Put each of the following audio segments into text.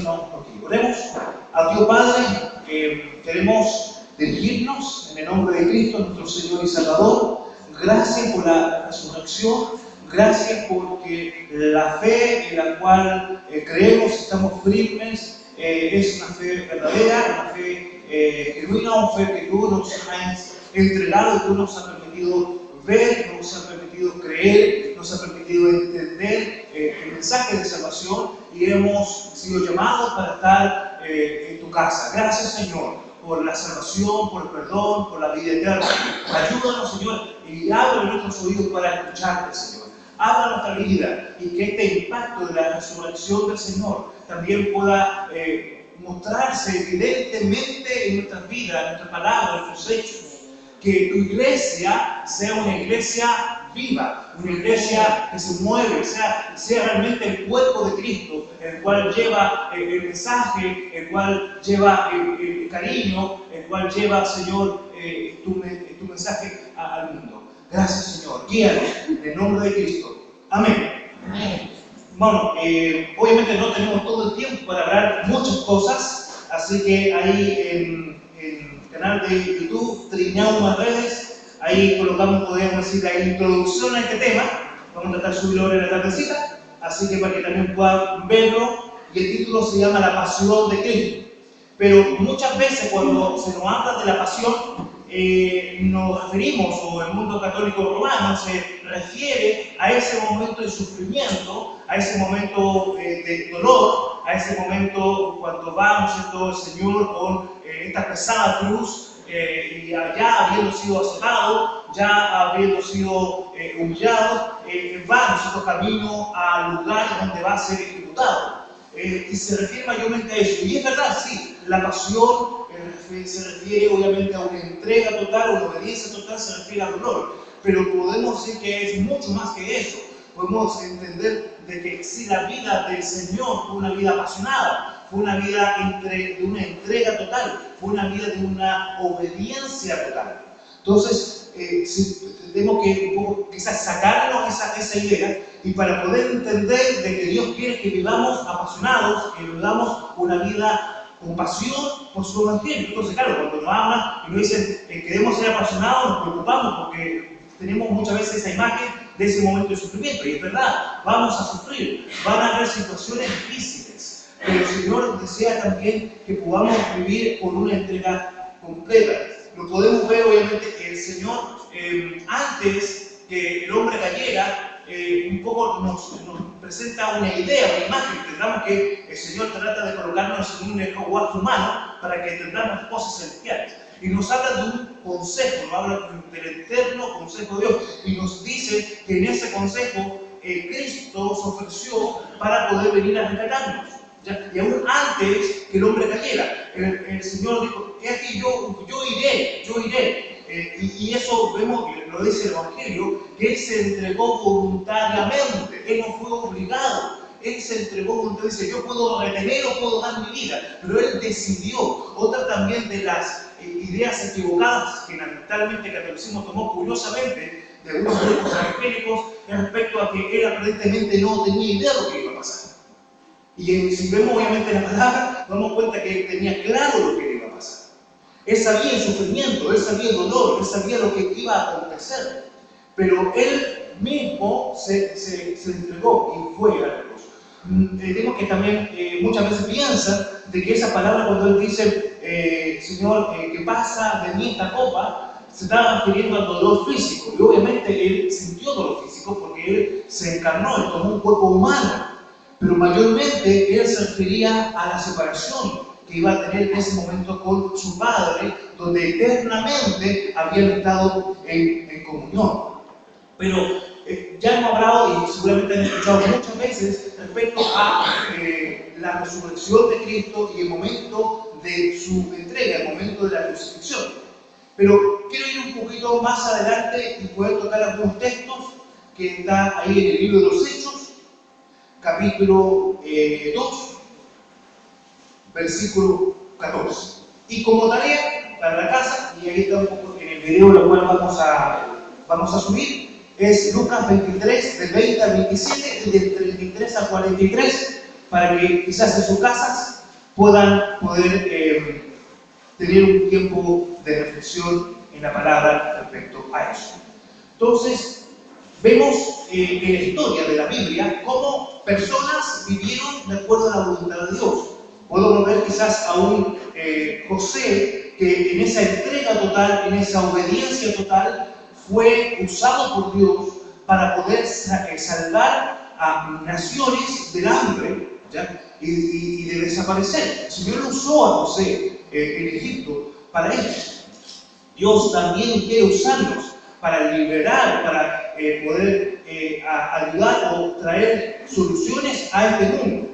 no contigo. Oremos a Dios Padre, queremos dirigirnos en el nombre de Cristo, nuestro Señor y Salvador. Gracias por la resurrección, gracias porque la fe en la cual creemos, estamos firmes, es una fe verdadera, una fe genuina, una fe que tú nos has entregado, tú nos has permitido ver, nos has permitido creer, nos has permitido entender el mensaje de salvación y hemos sido llamados para estar en tu casa. Gracias, Señor, por la salvación, por el perdón, por la vida eterna. Ayúdanos, Señor, y abre nuestros oídos para escucharte, Señor. Habla nuestra vida y que este impacto de la resurrección del Señor también pueda mostrarse evidentemente en nuestras vidas, en nuestras palabras, en nuestros hechos. Que tu iglesia sea una iglesia viva, una iglesia que se mueve, sea realmente el cuerpo de Cristo, el cual lleva el mensaje, el cual lleva el cariño, el cual lleva, Señor, tu mensaje al mundo. Gracias, Señor. Guíanos en el nombre de Cristo. Amén. Amén. Bueno, obviamente no tenemos todo el tiempo para hablar muchas cosas, así que ahí en el canal de YouTube, Triñauma Redes, ahí colocamos, podríamos decir, la introducción a este tema. Vamos a tratar de subirlo ahora en la tardecita, así que para que también puedan verlo. Y el título se llama La Pasión de Cristo. Pero muchas veces cuando se nos habla de la pasión, nos referimos, o el mundo católico romano se refiere a ese momento de sufrimiento, a ese momento de dolor, a ese momento cuando va, ¿no es cierto?, el Señor con esta pesada cruz, y ya habiendo sido azotado, ya habiendo sido humillado, va, ¿no es cierto?, camino al lugar donde va a ser ejecutado. Y se refiere mayormente a eso. Y es verdad, sí, la pasión se refiere obviamente a una entrega total, una obediencia total, se refiere al dolor. Pero podemos decir que es mucho más que eso. Podemos entender de que sí, la vida del Señor fue una vida apasionada, fue una vida de una entrega total, fue una vida de una obediencia total. Entonces, tenemos que un poco, quizás sacarnos esa idea, y para poder entender de que Dios quiere que vivamos apasionados, que vivamos una vida con pasión por su evangelio. Entonces, claro, cuando nos hablan y nos dicen que queremos ser apasionados, nos preocupamos porque tenemos muchas veces esa imagen de ese momento de sufrimiento. Y es verdad, vamos a sufrir, van a haber situaciones difíciles, pero el Señor desea también que podamos vivir con una entrega completa. Lo podemos ver, obviamente, que el Señor, antes que el hombre cayera, un poco nos presenta una idea, una imagen. Tendremos que el Señor trata de colocarnos en un lenguaje humano para que entendamos cosas celestiales. Y nos habla de un consejo, nos habla del eterno consejo de Dios. Y nos dice que en ese consejo Cristo se ofreció para poder venir a rescatarnos. Y aún antes que el hombre cayera, el Señor dijo: he aquí yo iré. Y eso vemos, lo dice el Evangelio, que Él se entregó voluntariamente, Él no fue obligado, Él se entregó voluntariamente. Dice: yo puedo retener o puedo dar mi vida, pero Él decidió. Otra también de las ideas equivocadas que lamentablemente el catolicismo tomó curiosamente de algunos grupos evangélicos respecto a que Él aparentemente no tenía idea de lo que iba a pasar. Y si vemos obviamente la palabra, nos damos cuenta que Él tenía claro lo que iba a pasar. Él sabía el sufrimiento, Él sabía el dolor, Él sabía lo que iba a acontecer. Pero Él mismo se entregó y fue a la cruz. Tenemos que también muchas veces piensan de que esa palabra, cuando Él dice, Señor, que pasa de mí esta copa, se estaba refiriendo al dolor físico. Y obviamente Él sintió dolor físico porque Él se encarnó, Él tomó un cuerpo humano. Pero mayormente Él se refería a la separación que iba a tener en ese momento con su Padre, donde eternamente habían estado en comunión. Pero ya hemos hablado, y seguramente han escuchado muchas veces, respecto a la resurrección de Cristo y el momento de su entrega, el momento de la crucifixión. Pero quiero ir un poquito más adelante y poder tocar algunos textos que están ahí en el libro de los Hechos, capítulo 2, versículo 14. Y como tarea para la casa, y ahí está un poco en el video lo cual vamos a subir, es Lucas 23, del 20 al 27 y del 33 al 43. para que quizás en sus casas puedan poder tener un tiempo de reflexión en la palabra respecto a eso. Entonces, vemos en la historia de la Biblia cómo personas vivieron de acuerdo a la voluntad de Dios. Podemos ver quizás a un José que en esa entrega total, en esa obediencia total, fue usado por Dios para poder salvar a naciones del hambre, ¿ya? Y de desaparecer. El Señor lo usó a José en Egipto para eso. Dios también quiere usarnos para liberar, para poder ayudar o traer soluciones a este mundo.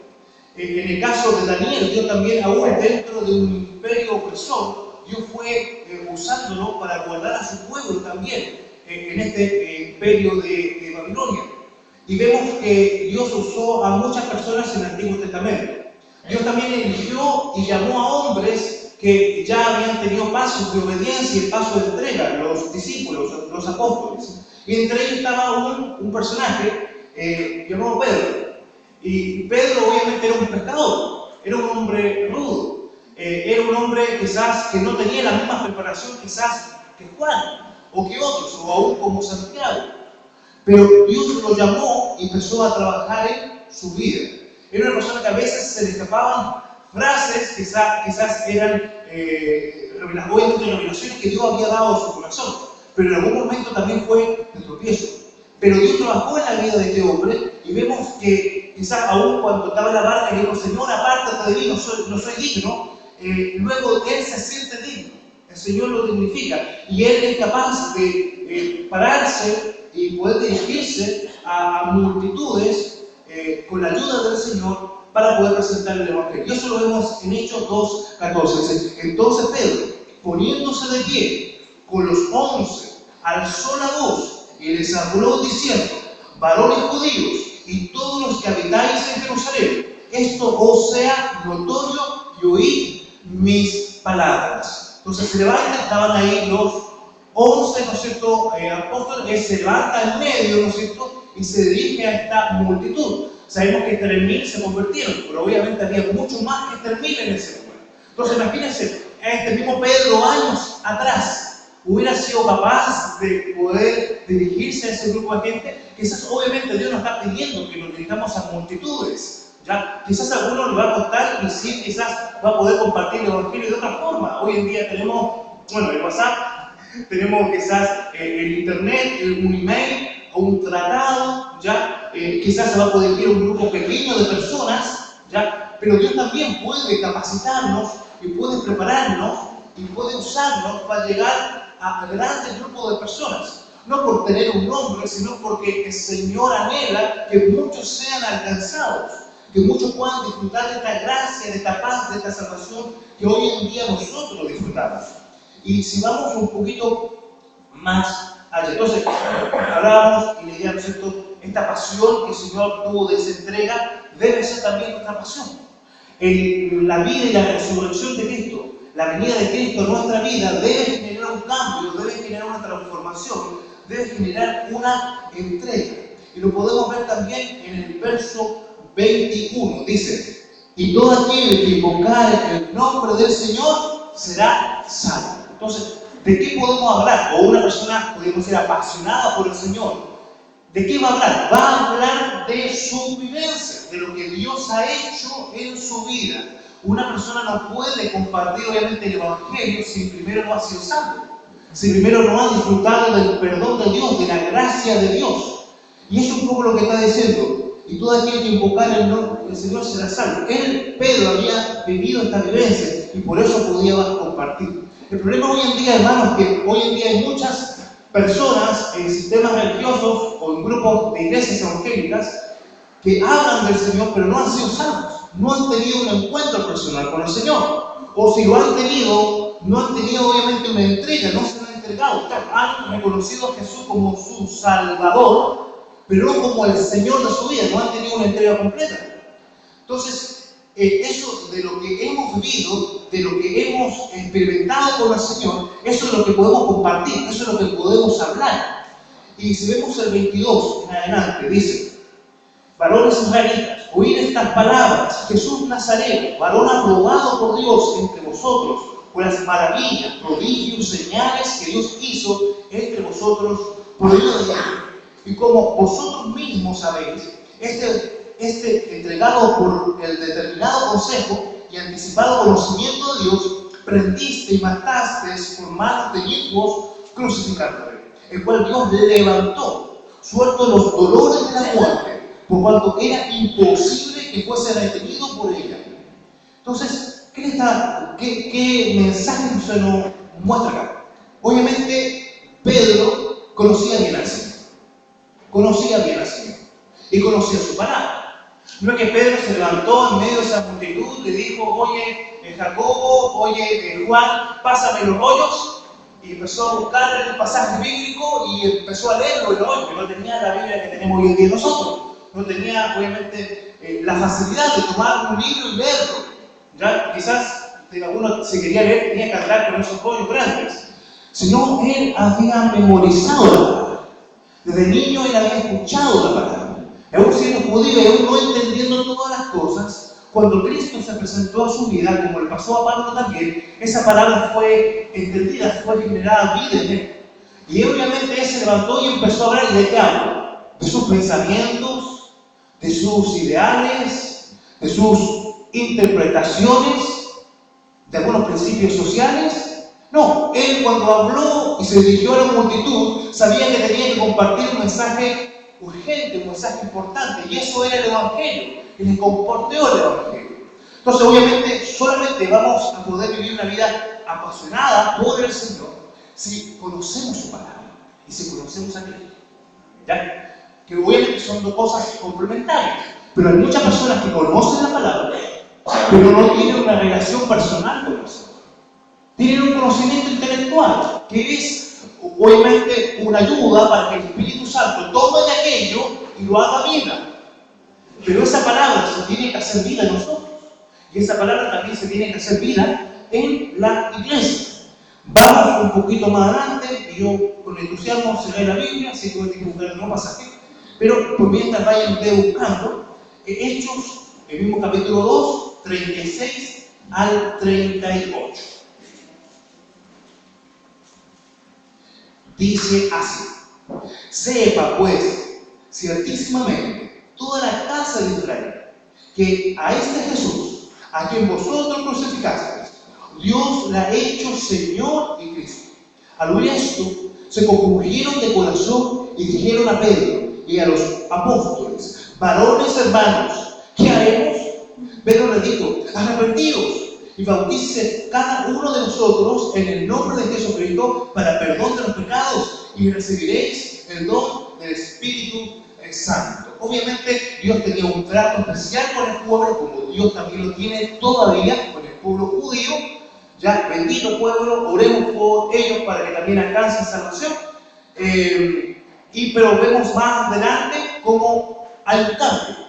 En el caso de Daniel, Dios también, aún dentro de un imperio opresor, Dios fue usándolo para guardar a su pueblo también en este imperio de Babilonia. Y vemos que Dios usó a muchas personas en el Antiguo Testamento. Dios también eligió y llamó a hombres que ya habían tenido pasos de obediencia y pasos de entrega, los discípulos, los apóstoles. Y entre ellos estaba un personaje llamado Pedro. Y Pedro obviamente era un pescador, era un hombre rudo, era un hombre quizás que no tenía la misma preparación quizás que Juan, o que otros, o aún como Santiago. Pero Dios lo llamó y empezó a trabajar en su vida. Era una persona que a veces se le escapaban frases, quizás eran obviamente revelaciones que Dios había dado a su corazón, pero en algún momento también fue de tropiezo. Pero Dios trabajó en la vida de este hombre y vemos que quizás aún cuando estaba en la barca y dijo, Señor, apártate de mí, no soy digno, luego él se siente digno, el Señor lo dignifica y él es capaz de pararse y poder dirigirse a multitudes con la ayuda del Señor para poder presentar el Evangelio. Y eso lo vemos en Hechos 2:14. Entonces Pedro, poniéndose de pie con los 11, alzó la voz y les habló diciendo, varones judíos y todos los que habitáis en Jerusalén, esto os sea notorio y oíd mis palabras. Entonces se levantan, estaban ahí los 11, ¿no es cierto?, apóstoles, se levanta en medio, ¿no es cierto?, y se dirige a esta multitud. Sabemos que 3.000 se convirtieron, pero obviamente había mucho más que 3.000 en ese lugar. Entonces imagínense, este mismo Pedro años atrás hubiera sido capaz de poder dirigirse a ese grupo de gente. Quizás obviamente Dios nos está pidiendo que nos dirijamos a multitudes, ¿ya? Quizás a algunos le va a costar y sí, quizás va a poder compartir el Evangelio de otra forma. Hoy en día tenemos, el WhatsApp, tenemos quizás el internet, un email o un tratado, ¿ya? Quizás se va a poder ir a un grupo pequeño de personas, ¿ya? Pero Dios también puede capacitarnos y puede prepararnos y puede usarnos para llegar a grandes grupos de personas. No por tener un nombre, sino porque el Señor anhela que muchos sean alcanzados, que muchos puedan disfrutar de esta gracia, de esta paz, de esta salvación que hoy en día nosotros disfrutamos. Y si vamos un poquito más allá, entonces hablábamos y leíamos, ¿cierto?, esta pasión que el Señor tuvo de esa entrega debe ser también nuestra pasión. La vida y la resurrección de Cristo, la venida de Cristo en nuestra vida debe generar un cambio, debe generar una transformación, debe generar una entrega. Y lo podemos ver también en el verso 21. Dice, y todo aquel que invocare el nombre del Señor será salvo. Entonces, ¿de qué podemos hablar? O una persona, podemos ser apasionada por el Señor. ¿De qué va a hablar? Va a hablar de su vivencia, de lo que Dios ha hecho en su vida. Una persona no puede compartir obviamente el Evangelio si primero no ha sido salvo, si primero no ha disfrutado del perdón de Dios, de la gracia de Dios. Y eso es un poco lo que está diciendo. Y todo aquel que invocar el nombre del Señor será salvo. Pedro había vivido esta vivencia y por eso podía compartir. El problema hoy en día, hermanos, es que hoy en día hay muchas personas en sistemas religiosos o en grupos de iglesias evangélicas que hablan del Señor pero no han sido salvos, no han tenido un encuentro personal con el Señor, o si lo han tenido, no han tenido obviamente una entrega, no se han entregado, han reconocido a Jesús como su Salvador, pero no como el Señor de su vida, no han tenido una entrega completa. Entonces, eso de lo que hemos vivido, de lo que hemos experimentado con el Señor, eso es lo que podemos compartir, eso es lo que podemos hablar. Y si vemos el 22 en adelante, dice, varones israelitas, oír estas palabras: Jesús Nazareno, varón aprobado por Dios entre vosotros, por las maravillas, prodigios, señales que Dios hizo entre vosotros por medio de él. Y como vosotros mismos sabéis, entregado por el determinado consejo y anticipado conocimiento de Dios, prendiste y mataste por manos de inicuos, crucificándole, el cual Dios levantó, suelto los dolores de la muerte, por cuanto era imposible que fuese retenido por ella. Entonces, ¿qué mensaje se nos muestra acá? Obviamente, Pedro conocía bien al Señor. Conocía bien al Señor. Y conocía su palabra. No es que Pedro se levantó en medio de esa multitud, le dijo: oye, Jacobo, oye, Juan, pásame los rollos. Y empezó a buscar el pasaje bíblico y empezó a leerlo. Y no tenía la Biblia que tenemos hoy en día nosotros. No tenía, obviamente, la facilidad de tomar un libro y leerlo. Ya quizás alguno se quería leer, tenía que andar con esos rollos grandes. Sino él había memorizado la palabra. Desde niño él había escuchado la palabra. Aún siendo judío y aún no entendiendo todas las cosas, cuando Cristo se presentó a su vida, como le pasó a Pablo también, esa palabra fue entendida, fue generada vida en él. Y obviamente él se levantó y empezó a hablar. ¿Y de qué habla? De sus pensamientos, de sus ideales, de sus interpretaciones, de algunos principios sociales. No, él cuando habló y se dirigió a la multitud, sabía que tenía que compartir un mensaje urgente, un mensaje importante, y eso era el Evangelio, y le compartió el Evangelio. Entonces, obviamente, solamente vamos a poder vivir una vida apasionada por el Señor si conocemos su palabra y si conocemos a Cristo. ¿Ya? Que obviamente son dos cosas complementarias, pero hay muchas personas que conocen la palabra, pero no tienen una relación personal con el Señor. Tienen un conocimiento intelectual, que es obviamente una ayuda para que el Espíritu Santo tome de aquello y lo haga vida. Pero esa palabra se tiene que hacer vida en nosotros. Y esa palabra también se tiene que hacer vida en la iglesia. Vamos un poquito más adelante, y yo con entusiasmo cerré la Biblia, así que voy a tener que buscar otro pasaje. Pero por mientras vayan ustedes buscando, Hechos, el mismo capítulo 2, 36 al 38. Dice así: sepa pues ciertísimamente toda la casa de Israel que a este Jesús, a quien vosotros crucificasteis, Dios le ha hecho Señor y Cristo. Al oír esto, se compungieron de corazón y dijeron a Pedro y a los apóstoles: varones hermanos, ¿qué haremos? Pedro le dijo: arrepentidos y bautícese cada uno de vosotros en el nombre de Jesucristo para perdón de los pecados, y recibiréis el don del Espíritu Santo. Obviamente Dios tenía un trato especial con el pueblo, como Dios también lo tiene todavía con el pueblo judío. Ya, bendito pueblo, oremos por ellos para que también alcancen salvación. Pero vemos más adelante cómo hay un cambio.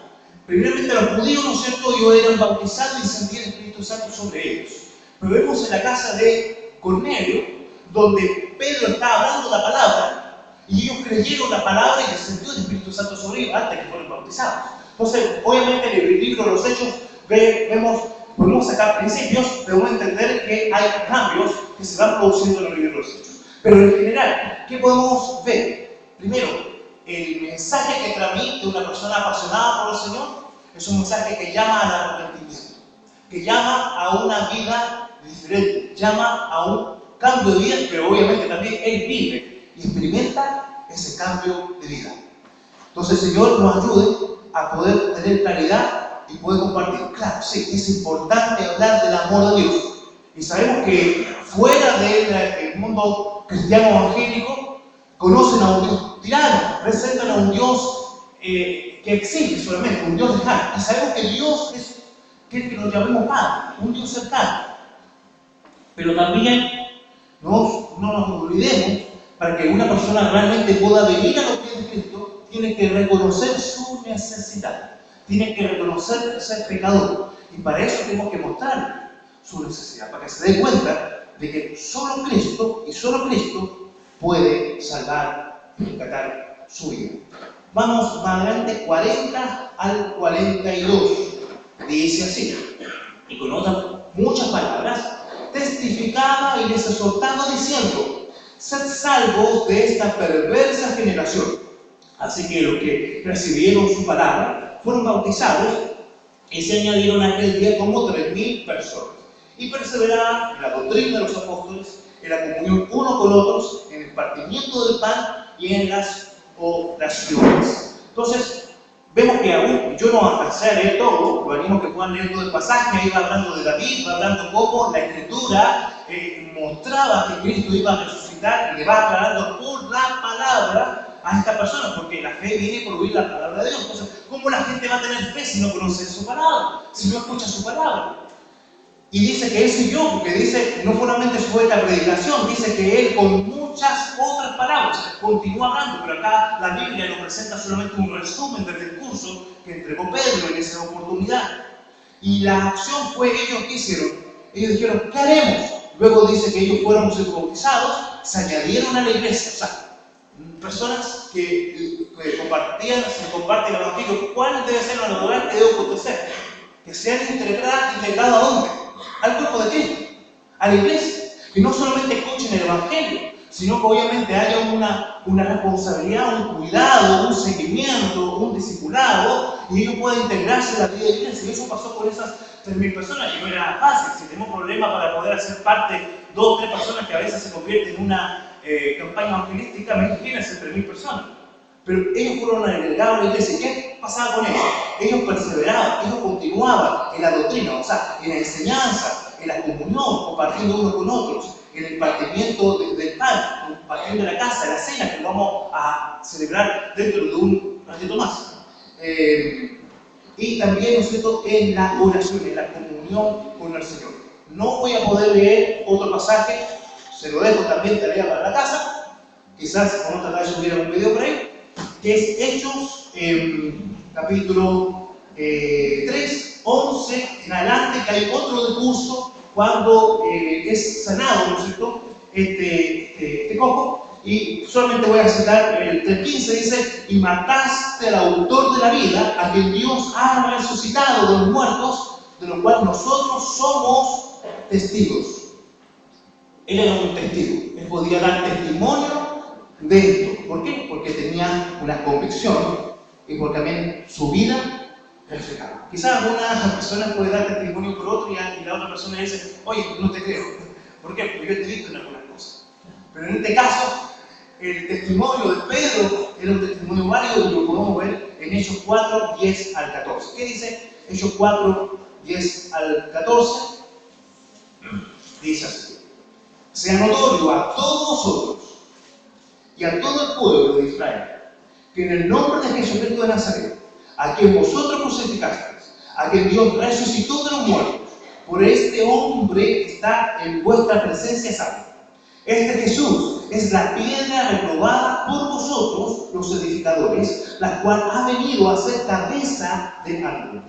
Primeramente los judíos, ¿no es cierto?, ellos eran bautizados y sentían el Espíritu Santo sobre ellos. Pero vemos en la casa de Cornelio, donde Pedro está hablando la palabra, y ellos creyeron la palabra y descendió el Espíritu Santo sobre ellos antes que fueron bautizados. Entonces, obviamente en el libro de los Hechos podemos sacar principios, debemos entender que hay cambios que se van produciendo en el libro de los Hechos. Pero en general, ¿qué podemos ver? Primero, el mensaje que transmite una persona apasionada por el Señor es un mensaje que llama al arrepentimiento, que llama a una vida diferente, llama a un cambio de vida, pero obviamente también él vive y experimenta ese cambio de vida. Entonces el Señor nos ayude a poder tener claridad y poder compartir. Claro, sí, es importante hablar del amor de Dios. Y sabemos que fuera del mundo cristiano evangélico, conocen a un Dios tirano, presentan a un Dios que exige solamente, un Dios lejano. Y sabemos que Dios quiere que nos llamemos Padre, un Dios cercano. Pero también no nos olvidemos, para que una persona realmente pueda venir a los pies de Cristo, tiene que reconocer su necesidad, tiene que reconocer ser pecador. Y para eso tenemos que mostrar su necesidad, para que se dé cuenta de que solo Cristo y solo Cristo puede salvar y rescatar su vida. Vamos más adelante, 40 al 42. Dice así, y con otras muchas palabras, testificaba y les exhortaba diciendo: sed salvos de esta perversa generación. Así que los que recibieron su palabra fueron bautizados y se añadieron aquel día como 3.000 personas. Y perseveraban en la doctrina de los apóstoles, en la comunión uno con otros, en el partimiento del pan y en las oraciones. Entonces, vemos que aún yo no alcancé a leer todo, lo animo que puedan leer todo el pasaje. Ahí va hablando de David, va hablando cómo la Escritura mostraba que Cristo iba a resucitar, y le va aclarando por la palabra a esta persona, porque la fe viene por oír la palabra de Dios. Entonces, ¿cómo la gente va a tener fe si no conoce su palabra, si no escucha su palabra? Y dice que él siguió, porque dice, no solamente fue esta predicación, dice que él con muchas otras palabras continúa hablando, pero acá la Biblia nos presenta solamente un resumen del discurso que entregó Pedro en esa oportunidad. Y la acción fue, ellos ¿qué hicieron? Ellos dijeron: ¿qué haremos? Luego dice que ellos fueron bautizados, se añadieron a la iglesia. O sea, personas que comparten el evangelio. ¿Cuál debe ser la naturaleza que debe acontecer? Que sean integrados ¿a dónde? Al cuerpo de Cristo, a la iglesia. Que no solamente escuchen el evangelio, sino que obviamente haya una responsabilidad, un cuidado, un seguimiento, un discipulado, y ellos puedan integrarse en la vida de la iglesia. Y eso pasó con esas 3.000 personas, y no era fácil. Si tenemos problemas para poder hacer parte 2 o 3 personas que a veces se convierten en una campaña evangelística, imagínense 3.000 personas. Pero ellos fueron agregados a la iglesia. ¿Qué pasaba con ellos? Ellos perseveraban, ellos continuaban en la doctrina, o sea, en la enseñanza, en la comunión, compartiendo unos con otros, en el partimiento del pan, compartiendo la casa, la cena que vamos a celebrar dentro de un ratito más. Y también, ¿no es cierto?, en la oración, en la comunión con el Señor. No voy a poder leer otro pasaje, se lo dejo también tarea para la casa, quizás con otra vez hubiera un video por ahí, que es Hechos, capítulo 3, 11 en adelante, que hay otro discurso cuando es sanado, ¿no es cierto?, este cojo. Y solamente voy a citar el 3.15, dice: y mataste al autor de la vida, a quien Dios ha resucitado de los muertos, de lo cual nosotros somos testigos. Él era un testigo, él podía dar testimonio de esto. ¿Por qué? Porque tenía una convicción y porque también su vida reflejaba. Quizás algunas personas pueden dar testimonio por otro y la otra persona dice: oye, no te creo. ¿Por qué? Porque yo te he visto en algunas cosas. Pero en este caso, el testimonio de Pedro era un testimonio válido, y lo podemos ver en Hechos 4, 10 al 14. ¿Qué dice Hechos 4, 10 al 14? Dice así: sea notorio a todos vosotros y a todo el pueblo de Israel que en el nombre de Jesucristo de Nazaret, a quien vosotros crucificasteis, a quien Dios resucitó de los muertos, por este hombre está en vuestra presencia salvo. Este Jesús es la piedra reprobada por vosotros, los edificadores, la cual ha venido a ser cabeza del ángulo.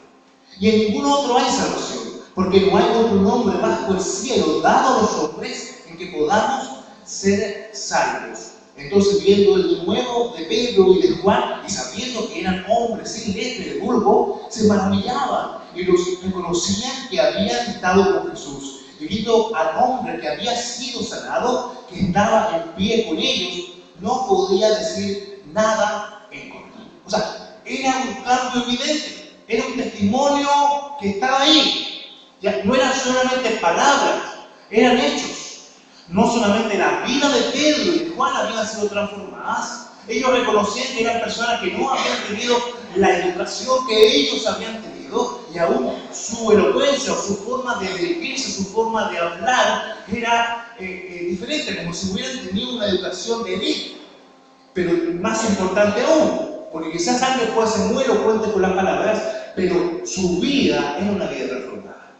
Y en ningún otro hay salvación, porque no hay otro nombre bajo el cielo dado a los hombres en que podamos ser salvos. Entonces, viendo el nuevo de Pedro y de Juan, y sabiendo que eran hombres sin letra y de vulgo, se maravillaban y los reconocían que habían estado con Jesús. Y viendo al hombre que había sido sanado, que estaba en pie con ellos, no podía decir nada en contra. O sea, era un cambio evidente, era un testimonio que estaba ahí. Ya, no eran solamente palabras, eran hechos. No solamente la vida de Pedro y de Juan habían sido transformadas, ellos reconocían que eran personas que no habían tenido la educación que ellos habían tenido, y aún su elocuencia o su forma de dirigirse, su forma de hablar era diferente, como si hubieran tenido una educación de élite. Pero más importante aún, porque quizás alguien puede ser muy elocuente con las palabras, pero su vida era una vida transformada.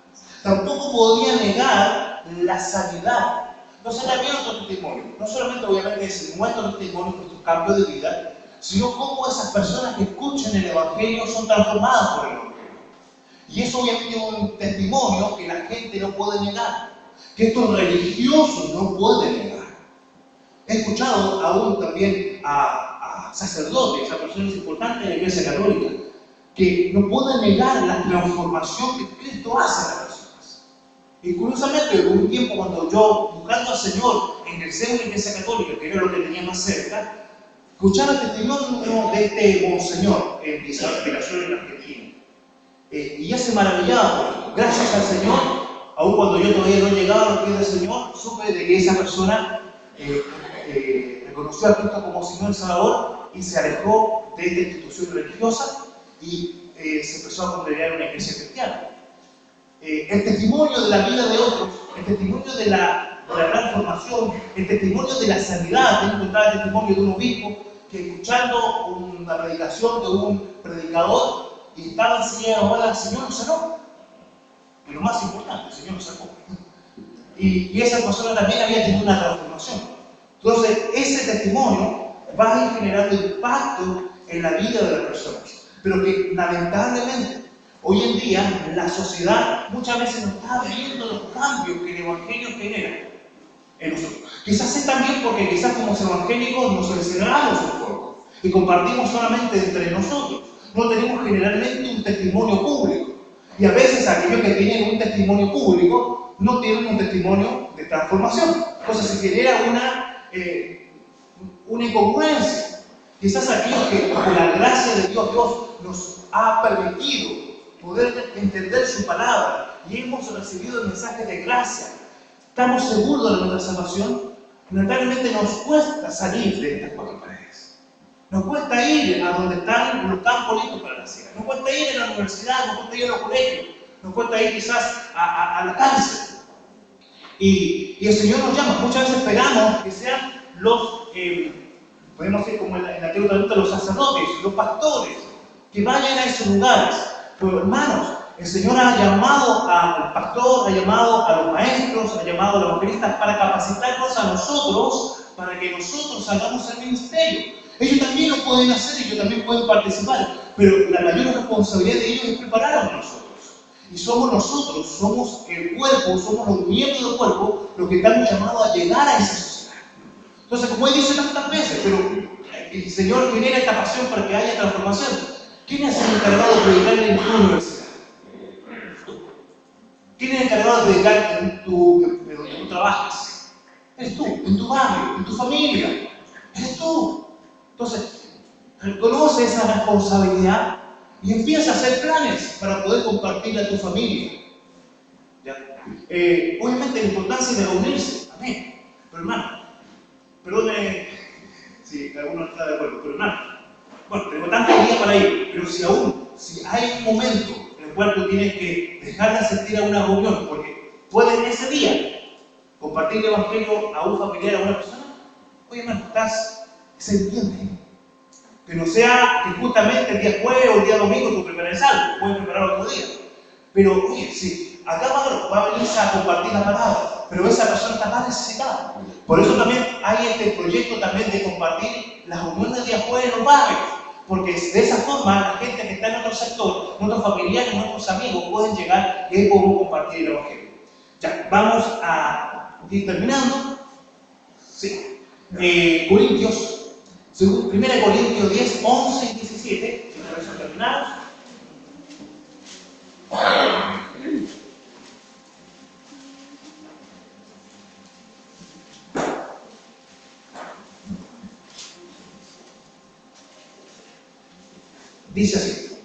Tampoco podía negar la sanidad. Entonces había otro testimonio. No solamente obviamente es nuestro testimonio, nuestro cambio de vida, sino cómo esas personas que escuchan el Evangelio son transformadas por el Evangelio. Y eso obviamente es un testimonio que la gente no puede negar, que estos religiosos no pueden negar. He escuchado aún también a sacerdote, esa persona es importante en la Iglesia Católica, que no puede negar la transformación que Cristo hace en las personas. Y curiosamente, hubo un tiempo cuando yo, buscando al Señor en el seno de la Iglesia Católica, que era lo que tenía más cerca, escuchaba el testimonio de este monseñor en Inspiración en Argentina. Y ya se maravillaba, gracias al Señor, aun cuando yo todavía no llegaba a los pies del Señor, supe de que esa persona reconoció a Cristo como Señor y Salvador y se alejó de esta institución religiosa y se empezó a congregar en una iglesia cristiana. El testimonio de la vida de otros, el testimonio de la transformación, el testimonio de la sanidad. Tengo que contar el testimonio de un obispo que, escuchando una predicación de un predicador, y estaba enseñando ahora, el Señor nos sanó. Y lo más importante, el Señor nos sacó. Y esa persona también había tenido una transformación. Entonces, ese testimonio va a ir generando impacto en la vida de las personas. Pero que lamentablemente, hoy en día, la sociedad muchas veces no está viendo los cambios que el Evangelio genera en nosotros. Quizás es también porque quizás como evangélicos nos encerramos un poco y compartimos solamente entre nosotros. No tenemos generalmente un testimonio público. Y a veces aquellos que tienen un testimonio público no tienen un testimonio de transformación. Entonces se genera una incongruencia. Quizás aquellos que por la gracia de Dios nos ha permitido poder entender su palabra y hemos recibido el mensaje de gracia, estamos seguros de nuestra salvación, lamentablemente nos cuesta salir de estas cuatro paredes. Nos cuesta ir a donde están los campos listos para la siega. Nos cuesta ir a la universidad, nos cuesta ir a los colegios, nos cuesta ir quizás a la cárcel. Y el Señor nos llama. Muchas veces esperamos que sean los, podemos decir como en la Antiguo Testamento, los sacerdotes, los pastores, que vayan a esos lugares. Pero hermanos, el Señor ha llamado al pastor, ha llamado a los maestros, ha llamado a los evangelistas para capacitarnos a nosotros, para que nosotros hagamos el ministerio. Ellos también lo pueden hacer, ellos también pueden participar, pero la mayor responsabilidad de ellos es prepararnos a nosotros. Y somos nosotros, somos el cuerpo, somos los miembros del cuerpo, los que estamos llamados a llegar a esa sociedad. Entonces, como Él dice tantas veces, pero el Señor genera esta pasión para que haya transformación. ¿Quién es el encargado de predicar en tu universidad? ¿Quién es el encargado de predicar en donde tú trabajas? Eres tú, en tu barrio, en tu familia. Eres tú. Entonces, reconoce esa responsabilidad y empieza a hacer planes para poder compartirla a tu familia. ¿Ya? Obviamente la importancia de reunirse, amén. Pero hermano, perdone si alguno no está de acuerdo, pero hermano, bueno, tengo tantos días para ir, pero si hay un momento en el cual tú tienes que dejar de asistir a una reunión, porque puedes ese día compartir el Evangelio a un familiar, a una persona, oye hermano, se entiende. Que no sea que justamente el día jueves o el día domingo tú prepares algo, puedes preparar otro día. Pero, oye, sí, acá va a venir a compartir la palabra, pero esa persona está más necesitada. Por eso también hay este proyecto también de compartir las reuniones del día jueves en los barrios, porque de esa forma la gente que está en otro sector, nuestros familiares, nuestros amigos pueden llegar y ahí podemos compartir el Evangelio. Ya, vamos a ir terminando. Sí. Corintios. 1 Corintios 10, 11 y 17, si no son terminados. Dice así: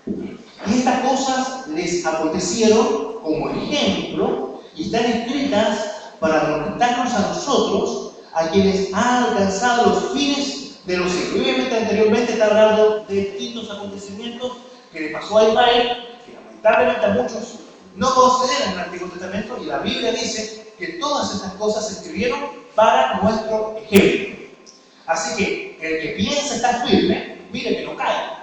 y estas cosas les acontecieron como ejemplo y están escritas para amonestarnos a nosotros, a quienes han alcanzado los fines de los siglos. Obviamente anteriormente está hablando de distintos acontecimientos que le pasó a Israel, que lamentablemente a muchos no consideran el Antiguo Testamento, y la Biblia dice que todas estas cosas se escribieron para nuestro ejemplo. Así que el que piensa estar firme, mire que no cae.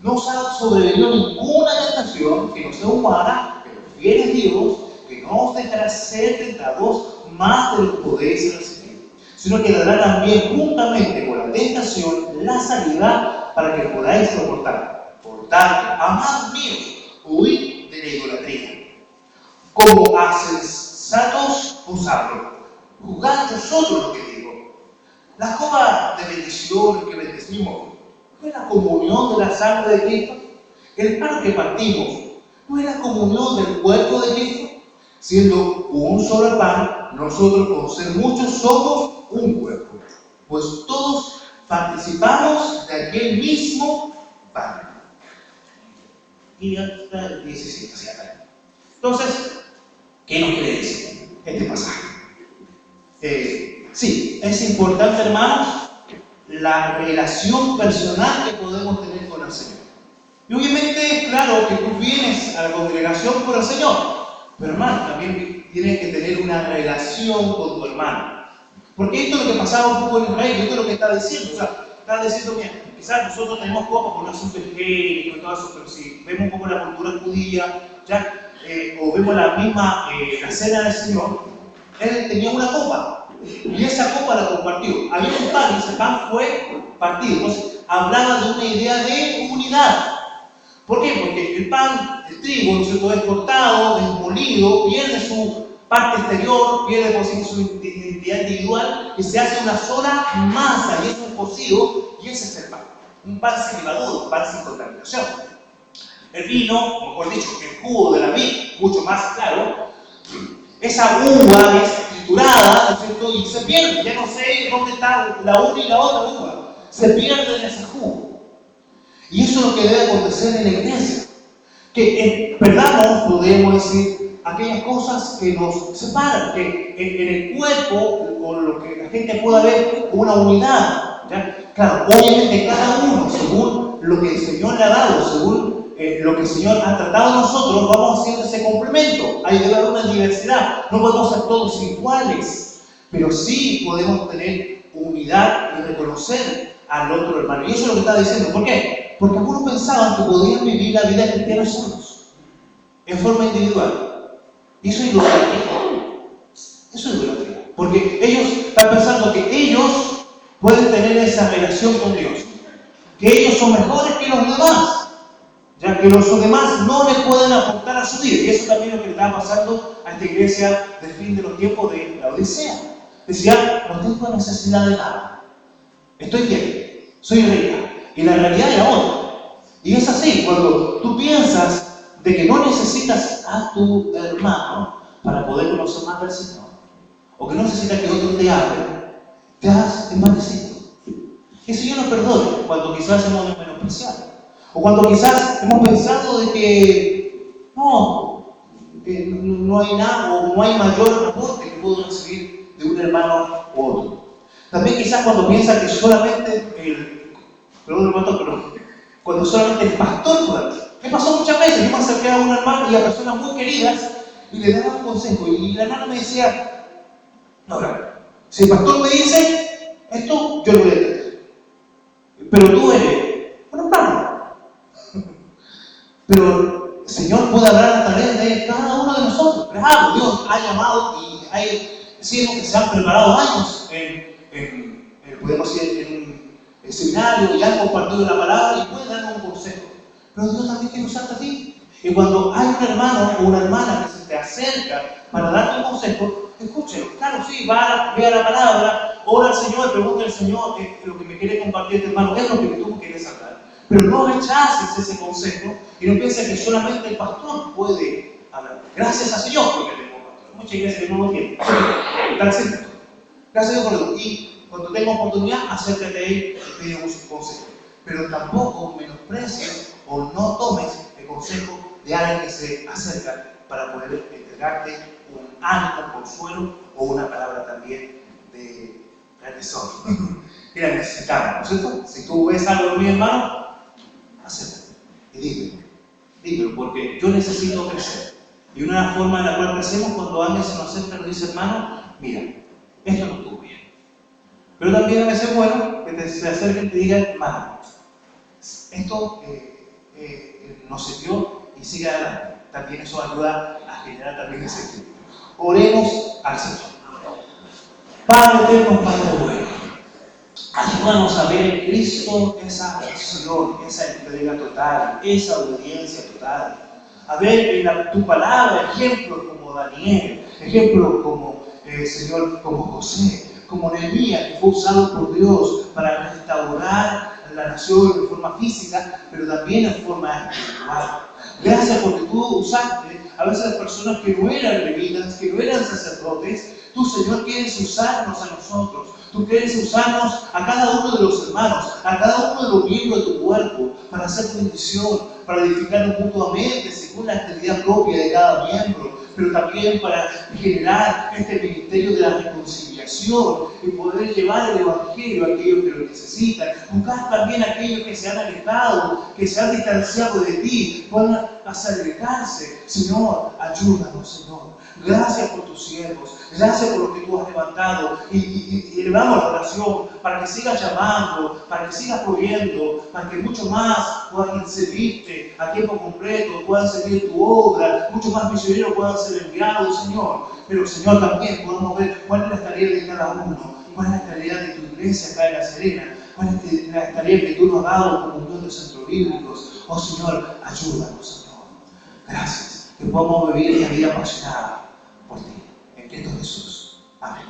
No os ha sobrevenido ninguna tentación que no sea humana, pero fiel es Dios, que no os dejará ser tentados más de lo que podéis resistir, sino que dará también juntamente con la tentación la salida para que podáis soportar. Por tanto, amados míos, huid de la idolatría. Como a sensatos os hablo, juzgad vosotros lo que digo. La copa de bendición que bendecimos no es la comunión de la sangre de Cristo. El pan que partimos no es la comunión del cuerpo de Cristo. Siendo un solo pan, nosotros por ser muchos somos un cuerpo, pues todos participamos de aquel mismo pan. Y hasta el 17, hacia acá. Entonces, ¿qué nos quiere decir este pasaje? Sí, es importante, hermanos, la relación personal que podemos tener con el Señor. Y obviamente, claro, que tú vienes a la congregación por el Señor, pero hermano, también tienes que tener una relación con tu hermano. Porque esto es lo que pasaba un poco en Israel, esto es lo que está diciendo. O sea, está diciendo, mira, quizás nosotros tenemos copas por un asunto higiénico y todo eso, pero si vemos un poco la cultura judía, ya, o vemos la misma, la cena del Señor, él tenía una copa, y esa copa la compartió. Había un pan, y ese pan fue partido. Entonces, hablaba de una idea de unidad. ¿Por qué? Porque el pan, el trigo, ¿no es cierto?, es cortado, es molido, pierde su parte exterior, pierde por sí su identidad individual, y se hace una sola masa, y es un cocido, y ese es el pan. Un pan sin levadura, un pan sin contaminación. El vino, mejor dicho, el jugo de la vid, mucho más claro, esa uva es triturada, ¿no es cierto?, y se pierde. Ya no sé dónde está la una y la otra uva. Se pierde en ese jugo. Y eso es lo que debe acontecer en la iglesia. Que perdamos, podemos decir, aquellas cosas que nos separan, que en el cuerpo, con lo que la gente pueda ver, una unidad. ¿Ya? Claro, obviamente cada uno, según lo que el Señor le ha dado, según lo que el Señor ha tratado a nosotros, vamos haciendo ese complemento. Ahí debe haber una diversidad. No podemos ser todos iguales, pero sí podemos tener unidad y reconocer al otro hermano. Y eso es lo que está diciendo. ¿Por qué? Porque algunos pensaban que podían vivir la vida cristiana solos, en forma individual. Y eso es idolatría. Eso es idolatría. Porque ellos están pensando que ellos pueden tener esa relación con Dios, que ellos son mejores que los demás, ya que los demás no le pueden aportar a su vida. Y eso también es lo que le estaba pasando a esta iglesia del fin de los tiempos de la Odisea. Decía, no tengo necesidad de nada. Estoy bien, soy rica. Y la realidad es la otra. Y es así, cuando tú piensas de que no necesitas a tu hermano para poder conocer más del Señor, o que no necesitas que otro te hable, te has envanecido. Que el Señor nos perdone cuando quizás hemos menospreciado, o cuando quizás hemos pensado de que no hay nada, o no hay mayor aporte que puedo recibir de un hermano u otro. También quizás cuando piensas que solamente cuando solamente el pastor puede hablar. Me pasó muchas veces, yo me acerqué a un hermano y a personas muy queridas y le daba un consejo, y la hermana me decía, no, si el pastor me dice esto, yo lo voy a entender. Pero tú eres un hermano. Pero el Señor puede hablar a través de cada uno de nosotros. Claro, Dios ha llamado y hay siervos que se han preparado años podemos decir, en un seminario y han compartido la palabra y pueden darnos un consejo. Pero Dios también quiere usarte a ti. Y cuando hay un hermano o una hermana que se te acerca para darte un consejo, escúchelo. Claro, sí, vea la palabra, ora al Señor, pregunta al Señor lo que me quiere compartir este hermano, es lo que tú quieres hablar. Pero no rechaces ese consejo y no pienses que solamente el pastor puede hablar. Gracias al Señor porque tenemos pastor. Muchas iglesias que no lo tienen. Gracias a Dios por eso. Y cuando tenga oportunidad, acércate a él y pide un consejo. Pero tampoco menosprecies o no tomes el consejo de alguien que se acerca para poder entregarte un ánimo, consuelo o una palabra también de tesoro. Y la necesitamos, ¿no es cierto? Si tú ves algo en mi hermano, acércate y dímelo, porque yo necesito crecer. Y una forma en la cual crecemos cuando alguien se nos acerca y nos dice, hermano, mira, esto no estuvo bien. Pero también a veces es bueno que se acerquen y te digan, hermano, esto nos sirvió y sigue adelante. También eso ayuda a generar también ese equilibrio. Oremos al Señor. Padre eterno, Padre bueno, ayúdanos a ver en Cristo esa acción, esa entrega total, esa obediencia total. A ver en tu palabra ejemplos como Daniel, ejemplos como Señor, como José, como Nehemías, que fue usado por Dios para restaurar la nación de forma física, pero también en forma espiritual. Gracias porque tú usaste a veces a personas que no eran levitas, que no eran sacerdotes. Tú, Señor, quieres usarnos a nosotros. Tú quieres usarnos a cada uno de los hermanos, a cada uno de los miembros de tu cuerpo, para hacer bendición, para edificarnos mutuamente según la actividad propia de cada miembro, pero también para generar este ministerio de la reconciliación y poder llevar el Evangelio a aquellos que lo necesitan. Buscar también a aquellos que se han alejado, que se han distanciado de ti, puedan acercarse. Señor, ayúdanos, Señor. Gracias por tus siervos, gracias por lo que tú has levantado y elevamos la oración para que sigas llamando, para que sigas proveyendo, para que mucho más puedan servirte a tiempo completo, puedan servir tu obra, muchos más misioneros puedan ser enviados, Señor. Pero, Señor, también podemos ver cuál es la tarea de cada uno, cuál es la tarea de tu iglesia acá en La Serena, cuál es la tarea que tú nos has dado como unión de centros bíblicos. Oh, Señor, ayúdanos, Señor. Gracias, que podamos vivir esta vida apasionada por ti, en Cristo Jesús. Amén.